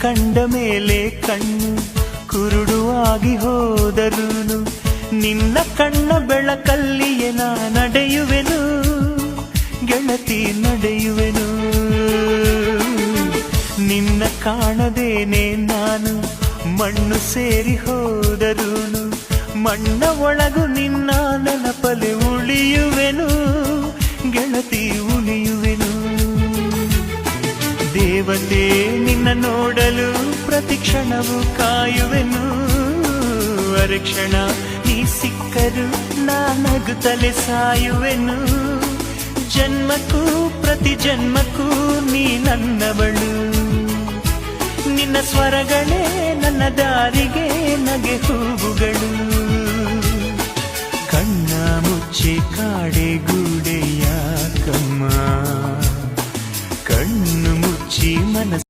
ಕಂಡ ಮೇಲೆ ಕಣ್ಣು ಕುರುಡುವಾಗಿ ಹೋದರುನು ನಿನ್ನ ಕಣ್ಣ ಬೆಳಕಲ್ಲಿಯೇ ನಾ ನಡೆಯುವೆನು ಗೆಳತಿ ನಡೆಯುವೆನು. ನಿನ್ನ ಕಾಣದೇನೆ ನಾನು ಮಣ್ಣು ಸೇರಿ ಹೋದರುನು ಮಣ್ಣ ಒಳಗು ನಿನ್ನ ನೆನಪಲೆ ಉಳಿಯುವೆನು ಗೆಳತಿ ಉಳಿಯುವೆನು. ದೇವತೆ ನಿನ್ನ ನೋಡಲು ಪ್ರತಿಕ್ಷಣವು ಕಾಯುವೆನು ಅರಕ್ಷಣ ನೀ ಸಿಕ್ಕರು ನಾನಗುತ್ತಲೆ ಸಾಯುವೆನು. ಜನ್ಮಕ್ಕೂ ಪ್ರತಿ ಜನ್ಮಕ್ಕೂ ನೀ ನನ್ನವಳು ನಿನ್ನ ಸ್ವರಗಳೇ ನನ್ನ ದಾರಿಗೆ ನಗೆ ಹೂವುಗಳು. ಕಣ್ಣ ಮುಚ್ಚಿ ಕಾಡೆ ಗೂಡೆಯ ಕಮ್ಮ ಕಣ್ಣು ಮುಚ್ಚಿ ಮನಸ್ಸು